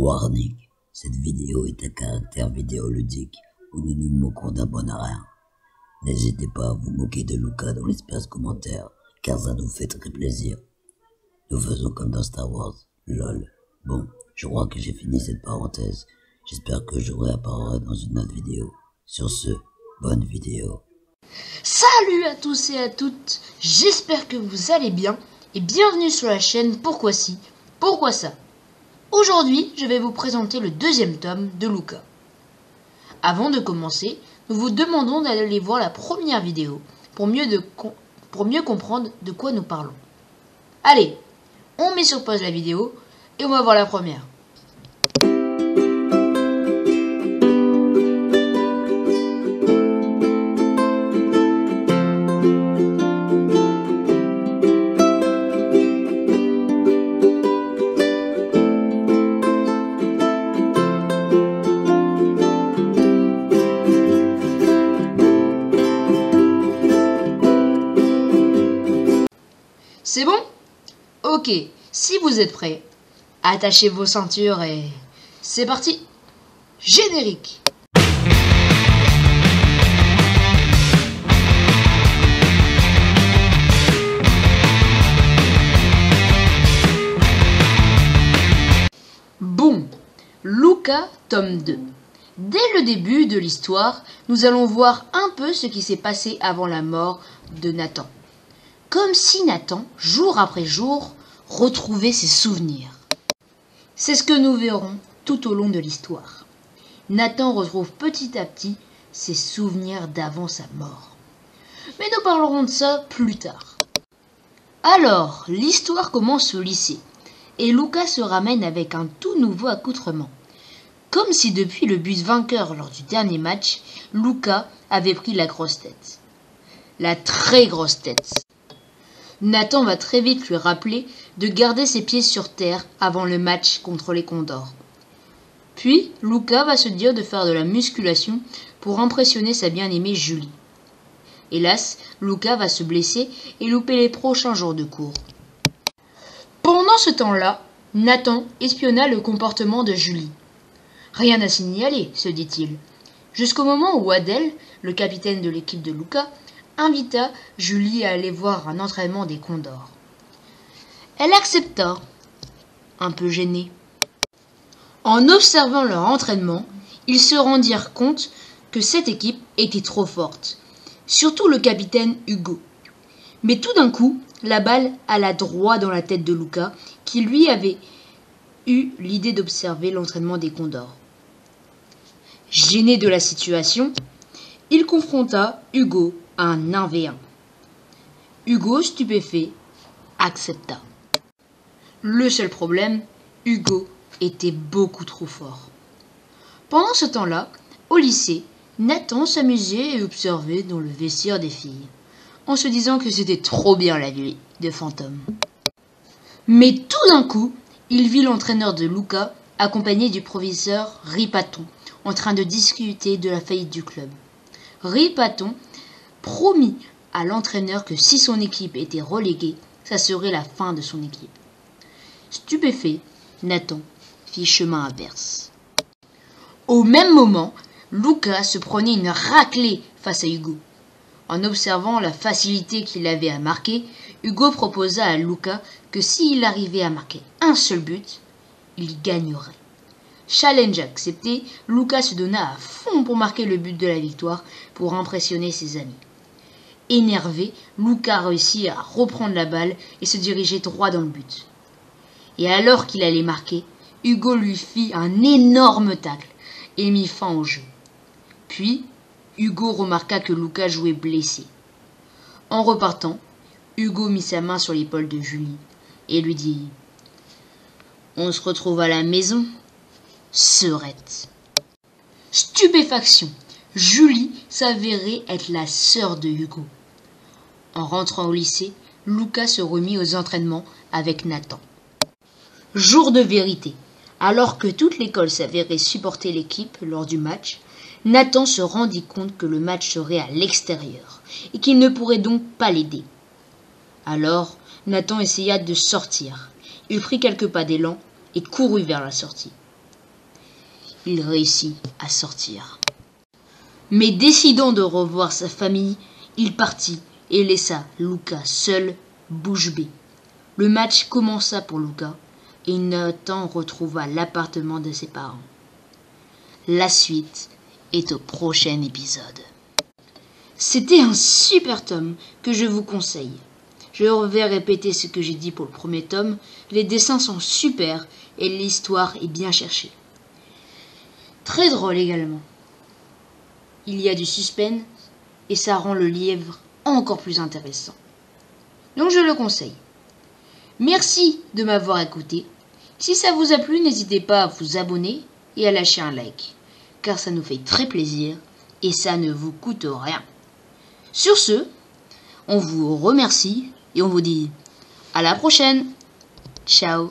Warning, cette vidéo est à caractère vidéoludique où nous nous moquons d'un bon à rien. N'hésitez pas à vous moquer de Luca dans l'espace commentaire, car ça nous fait très plaisir. Nous faisons comme dans Star Wars, lol. Bon, je crois que j'ai fini cette parenthèse. J'espère que je réapparaîtrai dans une autre vidéo. Sur ce, bonne vidéo. Salut à tous et à toutes, j'espère que vous allez bien et bienvenue sur la chaîne Pourquoi si, pourquoi ça. Aujourd'hui, je vais vous présenter le deuxième tome de Luca. Avant de commencer, nous vous demandons d'aller voir la première vidéo pour mieux comprendre de quoi nous parlons. Allez, on met sur pause la vidéo et on va voir la première. C'est bon? Ok, si vous êtes prêts, attachez vos ceintures et c'est parti! Générique! Bon, Luca, tome 2. Dès le début de l'histoire, nous allons voir un peu ce qui s'est passé avant la mort de Nathan. Comme si Nathan, jour après jour, retrouvait ses souvenirs. C'est ce que nous verrons tout au long de l'histoire. Nathan retrouve petit à petit ses souvenirs d'avant sa mort. Mais nous parlerons de ça plus tard. Alors, l'histoire commence au lycée, et Luca se ramène avec un tout nouveau accoutrement. Comme si depuis le but vainqueur lors du dernier match, Luca avait pris la grosse tête. La très grosse tête. Nathan va très vite lui rappeler de garder ses pieds sur terre avant le match contre les Condors. Puis, Luca va se dire de faire de la musculation pour impressionner sa bien-aimée Julie. Hélas, Luca va se blesser et louper les prochains jours de cours. Pendant ce temps-là, Nathan espionna le comportement de Julie. Rien à signaler, se dit-il, jusqu'au moment où Adèle, le capitaine de l'équipe de Luca, invita Julie à aller voir un entraînement des Condors. Elle accepta, un peu gênée. En observant leur entraînement, ils se rendirent compte que cette équipe était trop forte, surtout le capitaine Hugo. Mais tout d'un coup, la balle alla droit dans la tête de Luca, qui lui avait eu l'idée d'observer l'entraînement des Condors. Gêné de la situation, il confronta Hugo à un 1v1. Hugo, stupéfait, accepta. Le seul problème, Hugo était beaucoup trop fort. Pendant ce temps-là, au lycée, Nathan s'amusait et observait dans le vestiaire des filles, en se disant que c'était trop bien la vie de fantôme. Mais tout d'un coup, il vit l'entraîneur de Luca, accompagné du professeur Ripaton, en train de discuter de la faillite du club. Ripaton promit à l'entraîneur que si son équipe était reléguée, ça serait la fin de son équipe. Stupéfait, Nathan fit chemin inverse. Au même moment, Luca se prenait une raclée face à Hugo. En observant la facilité qu'il avait à marquer, Hugo proposa à Luca que s'il arrivait à marquer un seul but, il gagnerait. Challenge accepté, Luca se donna à fond pour marquer le but de la victoire pour impressionner ses amis. Énervé, Luca réussit à reprendre la balle et se diriger droit dans le but. Et alors qu'il allait marquer, Hugo lui fit un énorme tacle et mit fin au jeu. Puis, Hugo remarqua que Luca jouait blessé. En repartant, Hugo mit sa main sur l'épaule de Julie et lui dit « On se retrouve à la maison, Serette. » Stupéfaction, Julie s'avérait être la sœur de Hugo. En rentrant au lycée, Luca se remit aux entraînements avec Nathan. Jour de vérité. Alors que toute l'école s'avérait supporter l'équipe lors du match, Nathan se rendit compte que le match serait à l'extérieur et qu'il ne pourrait donc pas l'aider. Alors, Nathan essaya de sortir. Il prit quelques pas d'élan et courut vers la sortie. il réussit à sortir. Mais décidant de revoir sa famille, il partit et laissa Luca seul, bouche bée. Le match commença pour Luca et Nathan retrouva l'appartement de ses parents. La suite est au prochain épisode. C'était un super tome que je vous conseille. Je vais répéter ce que j'ai dit pour le premier tome. Les dessins sont super et l'histoire est bien cherchée. Très drôle également. Il y a du suspense et ça rend le livre encore plus intéressant. Donc je le conseille. Merci de m'avoir écouté. Si ça vous a plu, n'hésitez pas à vous abonner et à lâcher un like, car ça nous fait très plaisir et ça ne vous coûte rien. Sur ce, on vous remercie et on vous dit à la prochaine. Ciao.